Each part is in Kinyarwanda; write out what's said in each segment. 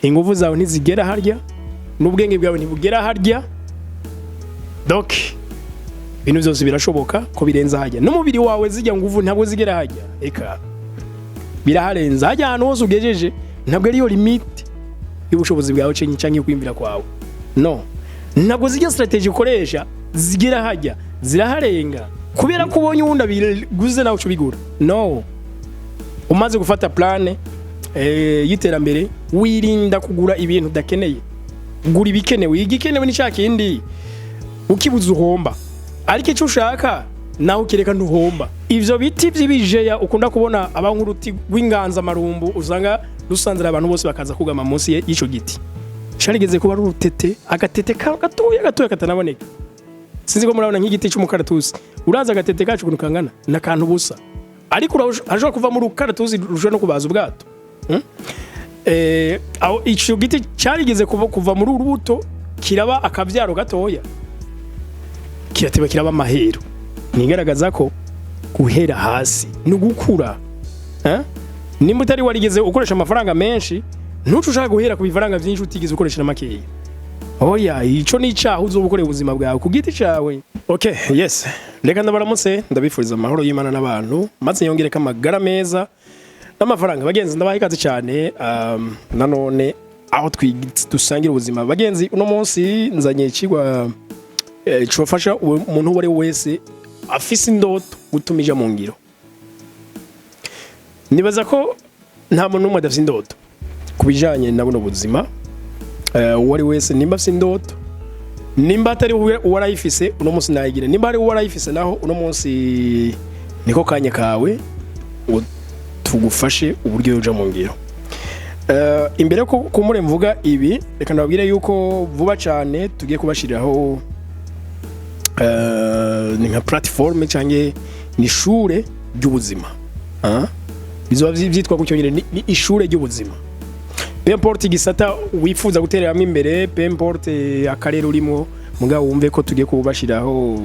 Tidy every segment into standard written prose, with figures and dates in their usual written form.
ingufu zawe ntizigera harya n'ubwenge bwawe ntibugera harya donc ibintu byose birashoboka ko birenza hajya n'umubiri wawe zijya nguvu ntabwo zigera hajya eka biraharenza hajya ahantu hose ugejeje ntabwo ariyo limite y'ubushobozi bwawe cyangwa kwimvira kwawe no ntabwo zijya strategy ukoresha zigera hajya ziraharenga kubera ko ubonye uwundi abiguze nawe uco bigura no umaze gufata plane y'iterambere wirinda kugura ibintu udakeneye gura ibikenewe igikenewe n'ishaka indi ukibuza uhomba ariko icyo ushaka nawe ukireka ntuhomba ivyo biti by'ibijeya ukunda kubona abankuruti w'inganza marumbu usanga rusanzira abantu bose bakaza kugama munsi y'ico giti sharigeze kuba rutete agatete gatoya katanaboneka sinzi ko murabona nk'igiti cy'umukaratusi uraza agatete kacu kuntu kangana nakantu busa ariko uraje kuva mu rukaratusi ruje no kubaza ubwato aho ico giti cyarigeze kuva muri urubuto kiraba akavyaro gatoya kirateba kiraba mahero nigaragaza ko guhera hasi no gukura nimba utari warigeze ukoresha amafaranga menshi ntucu ushaka guhera ku bifaranga byinshi utigeze ukoresha na makeya oya ico ni cyaho uzobukore ubuzima bwawe ku giti cyawe okay yes reka ndabaramutse ndabifuriza amahoro y'Imana n'abantu maze yongereka amagara meza n'amafaranga bagenzi ndabaha ikaze cyane nanone aho dusangira ubuzima bagenzi uno munsi nzanye ikigwa cyofasha umuntu wari wese afise indoto gutumija mu ngiro nibaza ko nta muntu umwe adafise indoto kubijanye na buno buzima wari wese nimba afise indoto nimba atari warayifise uno munsi nayigira nimba ari warayifise naho uno munsi niko kanya kawe tugufashe uburyo yoja mu ngiro imbere ko kumure mvuga ibi reka nababwire yuko vuba cyane tugiye kubashiriraho ni nka platform cyangwa ni ishure ry'ubuzima bizoba byitwa kucyongera ni ishure ry'ubuzima peu importe igisata wifuza gutereramo imbere peu importe akarere urimo mugabo wumve ko tugiye kubashiraho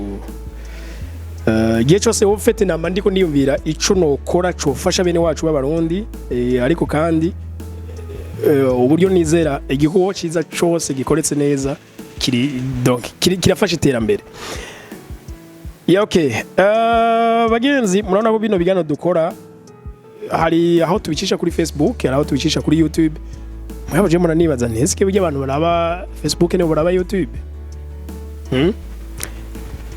gihe cyose ufite namba ndiko niyumvira ico nokora cofasha bene wacu b'abarundi ariko kandi uburyo nizera igikorwa ciza cyose gikoretse neza kirafasha iterambere okay bagenzi murabona ko bino bigano dukora hari aho tubicisha kuri Facebook hari aho tubicisha kuri YouTube mwabaje muranibaza ntese bijya abantu baraba Facebook ne baraba YouTube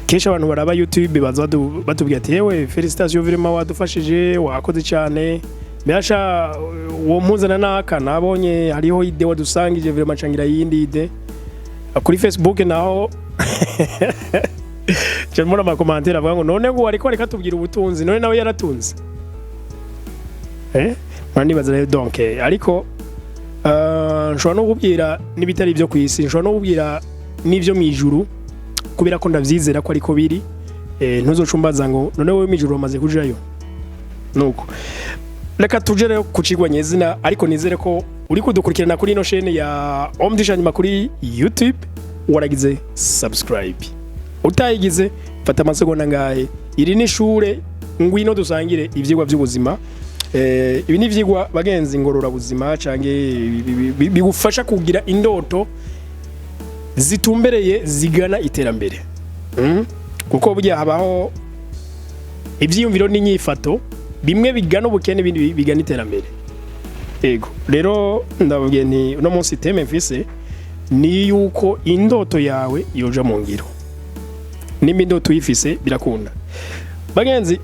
kesha abantu baraba YouTube baza batubwiye ati yewe felicitation vraiment wadufashije wakoze cyane byasha uwo mpuzana naka nabonye hariho ide wadusangije vraiment cangira yindi ide kuri Facebook naho cyamura amakomantere avuga ngo none ngo ariko reka tubwira ubutunzi none nawe yaratunze mwanibaza rero donc ariko nshobora no kubwira nibitari byo kwisi nshobora no kubwira nivyo mwijuru kubera ko ndavyizera ko ariko biri ntuzocumbaza ngo none wowe mwijuru wamaze kujayo nuko reka tujere ku cigwa nyezina ariko nizere ko uri kudukurikirana kuri ino chaîne ya Homme Changement kuri YouTube waragize subscribe utayigize fata amasegonda ngahe iri ni ishure ngwino dusangire ivyigwa by'ubuzima ibi ni ivyigwa bagenzi ngorora buzima canke bigufasha kugira indoto zitumbereye zigana iterambere kuko burya habaho ivyiyumviro n'inyifato bimwe bigana ubukene ibindi bigana iterambere ego rero ndababwiye nti uno munsi teme mfise ni yuko indoto yawe yoja mu ngiro nimba indoto uyifise birakunda bagenzi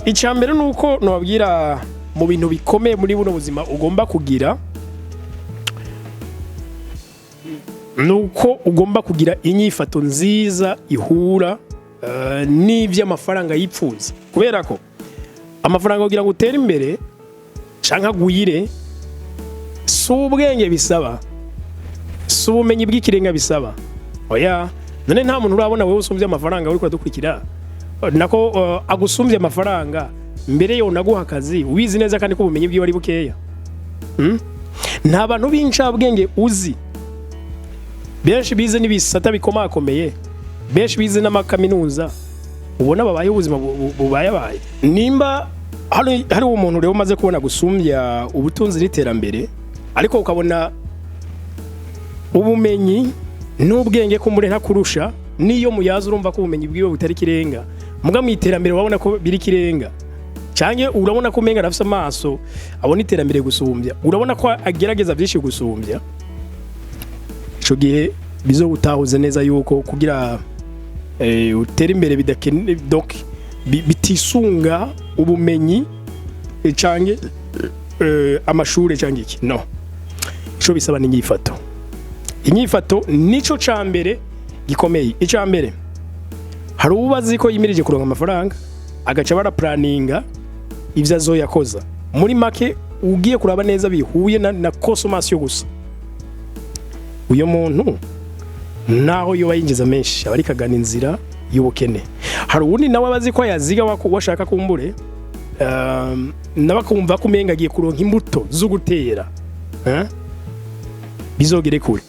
icambere nuko nobabwira mu bintu bikomeye muri buno buzima ugomba kugira nuko ugomba kugira inyifato nziza ihura n'ivy'amafaranga yipfuza kubera ko amafaranga kugira ngo utere imbere canka guyire subwenge bisaba subumenyi bw'ikirenga bisaba oya none nta muntu urabona wewe usumvye amafaranga uri kudukurikira nako agusumvye amafaranga mbere yo naguha akazi ubizi neza kandi ko ubumenyi bwiwe ari bukeya nta bantu b'incabwenge uzi benshi bize n'ibisata bikomakomeye benshi bize n'amakaminuza ubona babaye ubuzima bubaye nimba hari umuntu rero umaze kubona gusumbya ubutunzi n'iterambere ariko ukabona ubumenyi n'ubwenge kumbure ntakurusha niyo muyaza urumva ko ubumenyi bwiwe butari kirenga muga mu iterambere wabona ko biri kirenga canke urabona ko umenga arafise amaso abona iterambere gusumbya urabona ko agerageza byinshi gusumbya ico gihe bizogutahuze neza yuko kugira utera imbere bidakene donc bitisunga ubumenyi canke amashure canke iki no ico bisaba ni inyifato nico cambere gikomeye icambere hari ubazi ko yimirije kuronka amafaranga agaca bara planninga ivyo azoyakoza muri make ugiye kuraba neza bihuye na consommation gusa uyo muntu naho yoba yinjiza menshi abari kagana inzira y'ubukene hari uwundi nawe abazi ko yaziga washaka kumbure nabakumva kumenga agiye kuronka imbuto zo gutera bizogere kure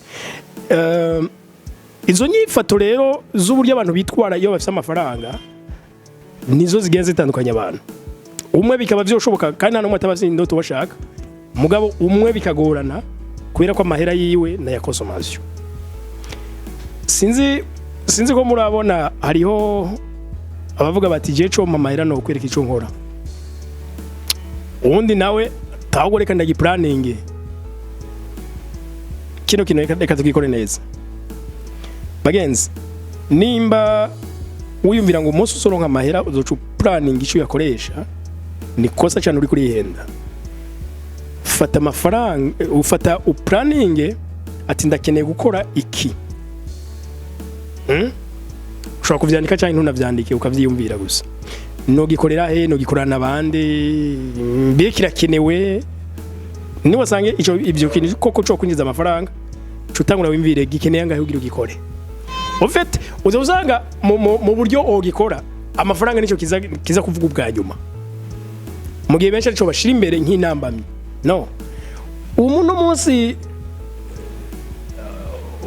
izo nyifato rero z'uburyo abantu bitwara iyo bafite amafaranga nizo zigiye zitandukanya abantu umwe bikaba byoshoboka kandi nta numwe atabazi Ndoto bashaka mugabo umwe bikagorana kubera ko amahera yiwe na ya consommation sinzi ko murabona hariho abavuga bati je cyo amahera no kwereka ico nkora ubundi nawe tawugoreka ndagiplanning kino reka tugikore neza bagenzi nimba wiyumvira ngo umunsi usoronka amahera uzoca planning ico yakoresha ni kosa cyane uri kuri ihenda fata amafaranga ufata planning ati ndakeneye gukora iki ushobora kuvyandika cyangwa ntunavyandike ukavyiyumvira gusa no gikorera he no gikorana nabande mbe kirakenewe ni wasange ico ivyo kintu koko cyo kwinjiza amafaranga cutangura wimvire gikeneye ngaho ugira ugikore en fait uzosanga mu buryo ogikora amafaranga nico kiza kuvuga ubwa nyuma mu gihe benshi arico bashira imbere nk'inambamye no umuntu munsi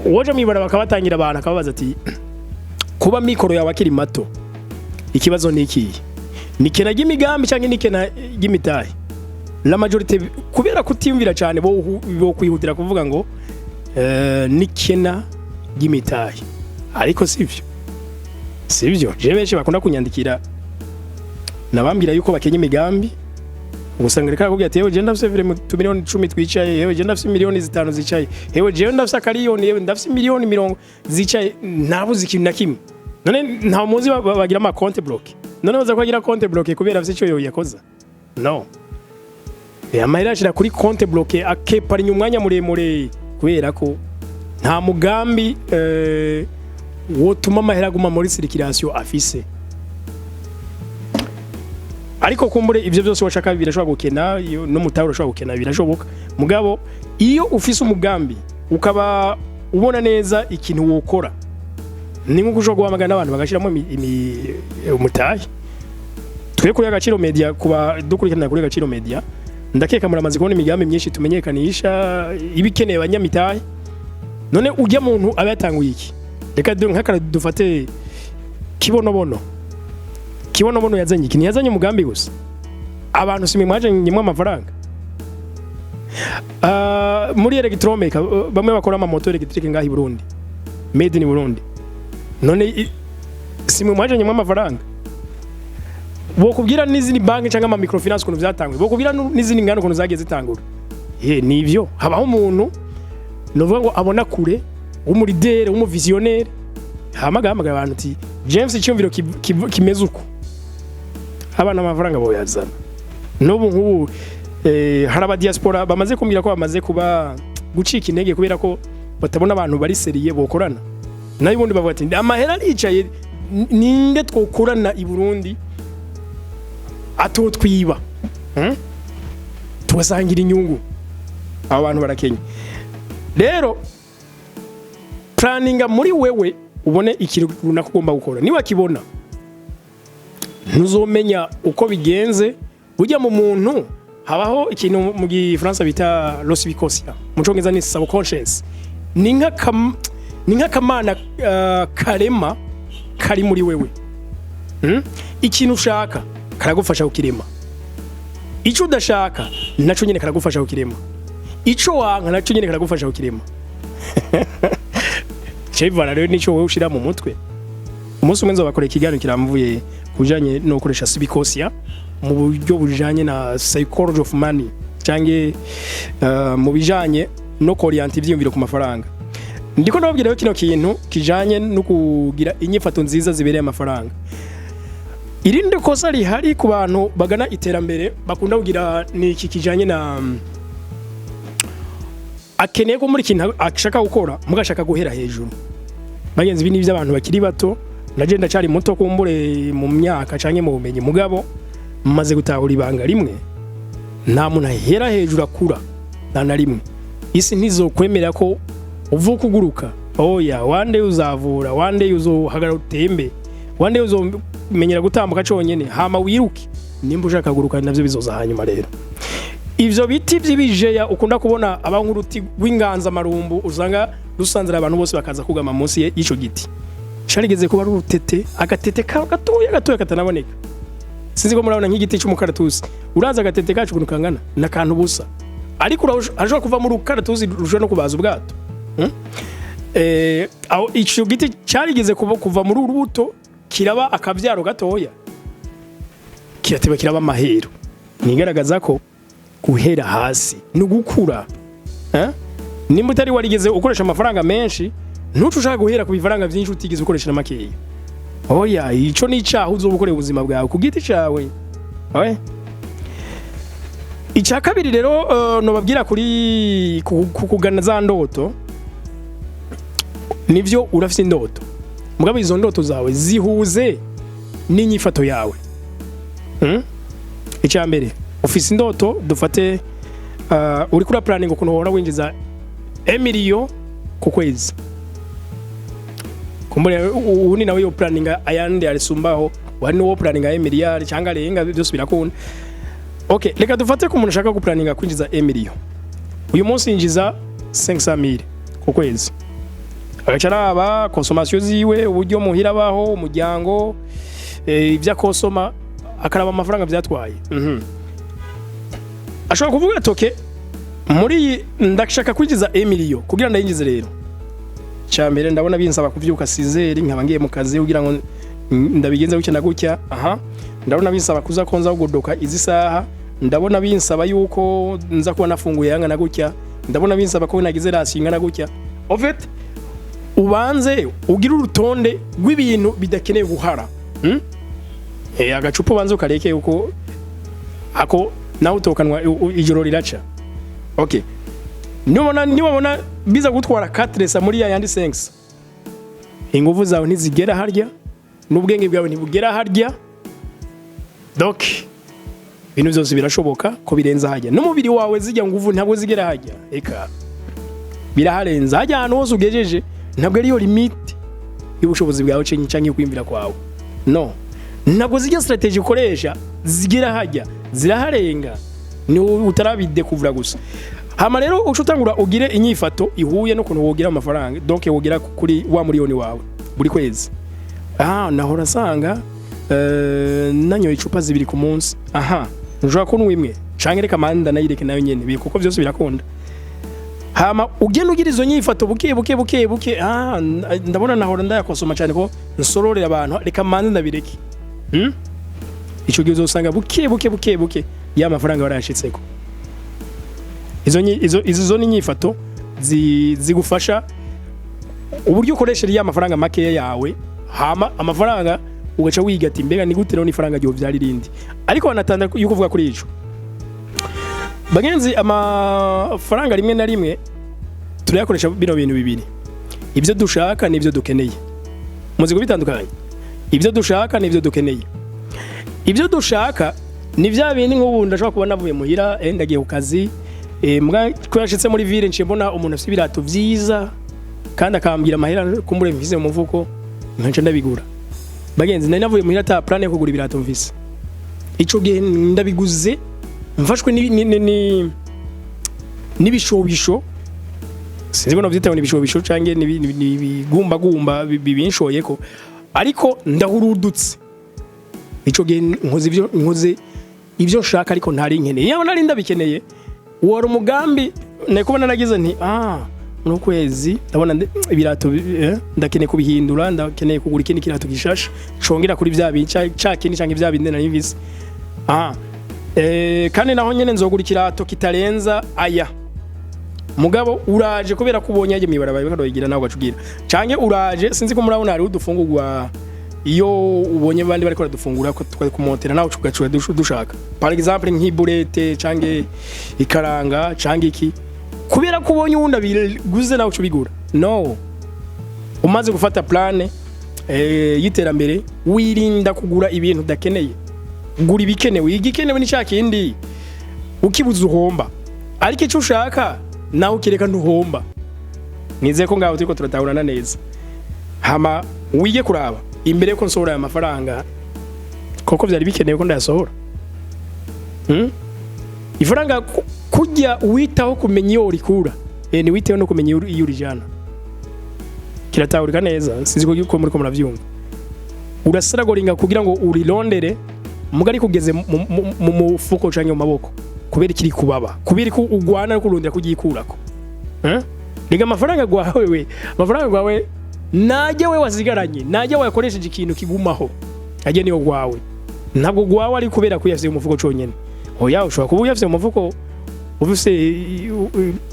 woje mibara bakabatangira abantu akababaza ati kuba mikoro yawe akiri mato ikibazo ni iki ni kena gimigambi cyangwa ni kena gimitahe la majorité kubera kutimvira cyane bo kwihutira kuvuga ngo ni kena gimitahe ariko sivyo je benshi bakunda kunyandikira nabambira yuko bakenye imigambi usanga reka kugira ati yewe je ndafise vire mu 2,10 twicaye yewe je ndafise miliyoni 5 zicaye yewe je ndafise akariyoni yewe ndafise miliyoni 20 zicaye nabuze ikintu na kimwe none nta muzi bagira ama compte block none baza kwagira compte block kubera afise cyo yakoza no amahera ashira kuri compte block akepara inyumwanya muremure kubera ko nta mugambi wotuma amahera guma muri circulation afise ariko kumbure ivyo byose washaka birashobora gukena no mutawuro ashobora gukena birashoboka mugabo iyo ufise umugambi ukaba ubona neza ikintu wokora ni nko kushobora guhamagana abantu bagashiramo umutahe twe kuri Agaciro Media kuba dukurikirana kuri Agaciro Media ndakeka muramaze kubona imigambi myinshi tumenyekanisha ibikeneye abanyamitahe none ujya muntu abatanguye iki reka nkakara dufate kibonobono yazanye iki yazanye umugambi gusa abantu sime mwaje nyimwe amafaranga muri electromeka bamwe bakora ama moto electric ngahi Burundi made in Burundi none sime mwaje nyimwe amafaranga bokubwira n'izindi banki cyangwa ama microfinance kuntu byatangwe bokubwira n'izindi ngano kuntu zagiye zitangura nivyo habaho umuntu novuga ngo abona kure umuridere umuvisionnaire hamagamaga abantu ati James cyumviro kimeze uko abana amafaranga boyazana n'ubu nk'ubu haraba diaspora bamaze kumbira ko bamaze kuba gucika intege kubera ko batabona abantu bari seriye bokorana nayo ubundi bavuga ati amahera aricaye ninde twokorana i Burundi atotwiba tubasangira inyungu abantu barakenya rero planninga muri wewe ubone ikintu runaka ugomba gukora niba kibona ntuzomenya uko bigenze ujya mu muntu habaho ikintu mu Gifaransa bita l'ossivicosia mu Congereza ni subconscious ni nk'akamana karema kari muri wewe ikintu ushaka karagufasha kukirema ico udashaka naco nyene karagufasha kukirema ico wanka naco nyene karagufasha kukirema Chevana rero nico wowe ushira mu mutwe. Umunsi umwe nzobakora ikiganiro kiramvuye kujanye no gukoresha sibikosia mu buryo bujanye na psychology of money canke mu bijanye no orienter ivyiyumviro ku mafaranga. Ndiko ndababwira kino kintu kijanye no kugira inyifato nziza zibereye amafaranga. Irinde kosa rihari ku bantu bagana iterambere bakunda kugira ni iki kijanye na akeneye ko muri kintu ashaka gukora mugashaka guhera hejuru. Bagenzi bini by'abantu bakiri bato naje ndacari muto kumbure mu myaka canke mu bumenyi mugabo maze gutahura ibanga rimwe nta muntu ahera hejuru akura na rimwe. Isi ntizokwemerera ko uvuka uguruka. Oya, one day uzavura, one day uzohagara utembe, one day uzomenyera gutambuka cyonyene hama wiruke. Nimba ushaka guruka navyo bizoza hanyuma rero. Ivyo biti by'ibijeya ukunda kubona abankuruti w'inganza marumbu usanga rusanzira abantu bose bakaza kugama munsi y'ico giti. Sharigeze kuba ari urutete, agatete gatoya katanaboneka. Sinzi ko murabona nk'igiti cy'umukaratusi. Uraza agatete kacu kuntu kangana nakantu busa. Ariko aje kuva mu rukaratusi ruje no kubaza ubwato. Aho ico giti cyarigeze kuva muri urubuto kiraba akavyaro gatoya. Kirateba kiraba amahero. Nigaragaza ko guhera hasi no gukura. Nimba utari warigeze ukoresha amafaranga menshi ntucushaka guhera ku bifaranga byinshi utigeze ukoresha makeya. Oya, ico ni cyaho uzobukorera ubuzima bwawe ku giti cyawe. Icya kabiri rero no babwira kuri kugana za ndoto nivyo urafite indoto. Mugabo izo ndoto zawe zihuze n'inyifato yawe. Icya mbere ufise indoto dufate uri kuri planning ukuntu wora winjiza 1 million ku kwezi. Kumbure uni nawe yo planning ayandi arisumbaho wari no planning 1 miliyari cyangwa renga byose birakunda. Okay, reka dufate ko umuntu ashaka guplaninga kwinjiza 1 million. Uyu munsi yinjiza 500,000 ku kwezi. Agacaraba consommation ziwe uburyo muhira baho umuryango ibya konsoma akaraba amafaranga byatwaye. Ashobora kuvuga atoke muri ndashaka kwinjiza 1 million kugira ndayinjize rero. Cyambere ndabona binsaba kuvyuka 6h nkaba ngiye mu kazi kugira ngo ndabigenza gutya na gutya. Ndabona binsaba kuza konza gudoka izi saha. Ndabona binsaba yuko nza kuba nafunguye yanga na gutya. Ndabona binsaba ko nagize rasinga na gutya. En fait ubanze ugira urutonde rw'ibintu bidakeneye guhara. Agacupa banze ukareke uko ako nawe utokanwa ijoro riraca. Okay. Niwabona biza gutwara 4 muri yandi 5. Inguvu zawe ntizigera harya n'ubwenge bwawe ntibugera harya. Donc ibintu byose birashoboka ko birenza hajya. N'umubiri wawe zijya nguvu ntabwo zigera hajya. Eka biraharenza hajya ahantu hose ugejeje ntabwo ariyo limit y'ubushobozi bwawe cyangwa kwimvira kwawe. No. Ntabwo zijya strategy ukoresha zigera hajya. Ziraharenga. Ni utarabide kuvura gusa. Hama rero ucutangura ugire inyifato ihuye no kuntu wogira amafaranga. Donc wogira kuri wa miliyoni wawe buri kwezi. Nahora sanga nanyo icupa 2 ku munsi. Njwa ko nwimwe canke reka manda nayireke nayo nyene biri kuko byose birakunda. Hama ugenda ugira izo nyifato buke. Ndabona nahora ndayakosoma cyane ko nsororera abantu reka manda ndabireke. Ico gihe uzosanga buke ya mafaranga warashitseko. Izo ni nyifato zigufasha uburyo ukoresheje ya mafaranga make yawe hama amafaranga ugaca wigati mbega ni gute ni faranga ryo vyarindi. Ariko wanatanda yuko uvuga kuri ico. Bagenzi amafaranga rimwe na rimwe turayakoresha bino bintu bibiri. Ibyo dushaka n'ibyo dukeneye. Muzi kubitandukanye. Ibyo dushaka n'ibyo dukeneye. Ibyo dushaka ni bya bintu nk'ubu ndashaka kuba navuye muhira ndagiye ku kazi mbwa kwashitse muri ville nce mbona umuntu afite ibirato vyiza kandi akambira amahera kumbure mvise mu mufuko nkaca ndabigura. Bagenzi nari navuye muhira ta plan yo kugura ibirato mvise. Ico gihe ndabiguze mfashwe n'ibishobisho. Sinzi ko navyitaho n'ibishobisho canke n'ibigumba bibinshoyeko ariko ndahurudutse. Ico gihe nkoze ivyo nshaka ariko ntari nkeneye. Yaba nari ndabikeneye wari umugambi nakubona nagize nti no kwezi ndabona ibirato ndakeneye kubihindura ndakeneye kugura ikindi kirato gishasha congera kuri vya bica ca kindi canke vya binde nari mvise kandi naho nyene nzogura ikirato kitarenza aya mugabo uraje kubera kubonye aje mibaraba bikadoyigira nawe gacugira canke uraje sinzi ko murabona hari udufungurwa iyo ubonye bandi bariko radufungura ko twari kumotera nawe ugacuga dushaka par exemple nk'iburete canke ikaranga canke iki kubera kubonye uwunda biguze nawe ucubigura no umaze gufata plane yiterambere wirinda kugura ibintu dakeneye gura ibikenewe igikenewe ni cyakindi ukibuza uhomba ariko icyo ushaka nawe ukireka ntuhomba nize ko ngaho turiko turatahurana neza hama wige kuraba imbere ko nsohora aya mafaranga koko byari bikenewe ko ndayasohora ifaranga kujya witaho kumenya iyo urikura ni witeho no kumenya iyo urijana kiratahurika neza sinzi ko muri ko muravyumva urasaragoringa kugira ngo urirondere mugari kugeze mu mufuko canke mu maboko kubera kiri kubaba kubera ko ugwana no kurondera kugikurako niga amafaranga gwawe najye we wasigaranye najye wakoresheje ikintu kigumaho ajye niyo gwawe ntabwo gwawe ari kubera kuyafise mu mufuko conyene oya ushobora kuba uyafise mu mufuko ufise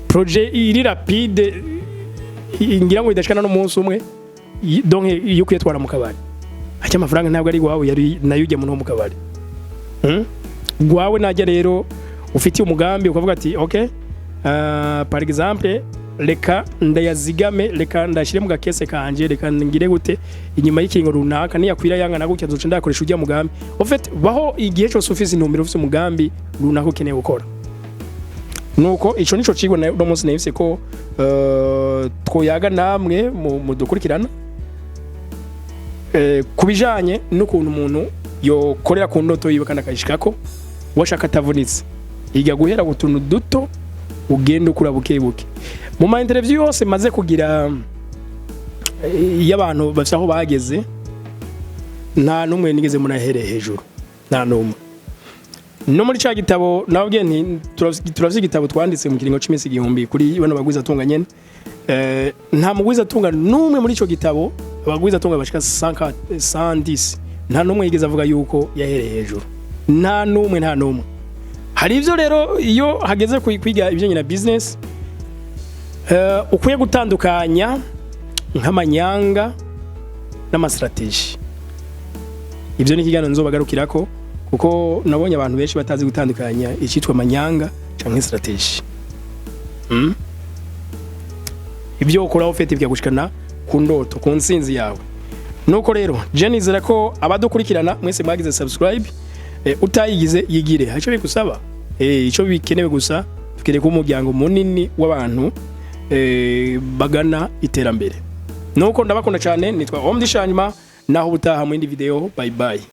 projet iri rapide ingira ngo idashikana no munsi umwe donc iyo kuyatwara mu kabari ajya amafaranga ntabwo ari gwawe yari nayo ujya mu kabari gwawe najya rero ufite umugambi ukavuga ati okay par exemple reka ndayazigame reka ndashire mu gakese kanje reka ngire gute inyuma y'ikingo runaka niyakwira yanga nagutya nzoca ndakoresha ujya mugambi ofete baho igihe cyose ufise intumbero ufise umugambi runaka ukeneye gukora nuko ico nico cigo no munsi nayise ko twoyaga namwe mu dukurikirana kubijanye n'ukuntu umuntu yo korera ku ndoto yiwe kandi akayishikako washaka atavunitse iga guhera gutuntu duto ugenda ukura bukebuke mu ma interview yose maze kugira y'abantu bafite aho bageze nta numwe nigeze munahere hejuru nta numwe no muri ca gitabo nabwiye nti turavye igitabo twanditse mu kiringo c'imisi 1000 kuri bano bagwiza tunga nyene nta mugwiza tunga numwe muri ico gitabo abagwiza tunga bashika 110 nta numwe yigeze avuga yuko yahereye hejuru nta numwe hari ivyo rero iyo hageze kwiga ibyo nyina business ukwiye gutandukanya nk'amanyanga n'amastrategie ibyo ni kigano nzobagarukirako kuko nabonye abantu benshi batazi gutandukanya icitwa amanyanga canke strategie ibyo ukora ufite byagushikana ku ndoto ku nsinzi yawe nuko rero jeune izera ko abadukurikirana mwese mwagize subscribe utayigize yigire haco bikusaba ico bikenewe gusa tukere ku muryango munini w'abantu bagana iterambere nuko ndabakunda cyane nitwa Homme Changement naho utaha mu indi video bye bye.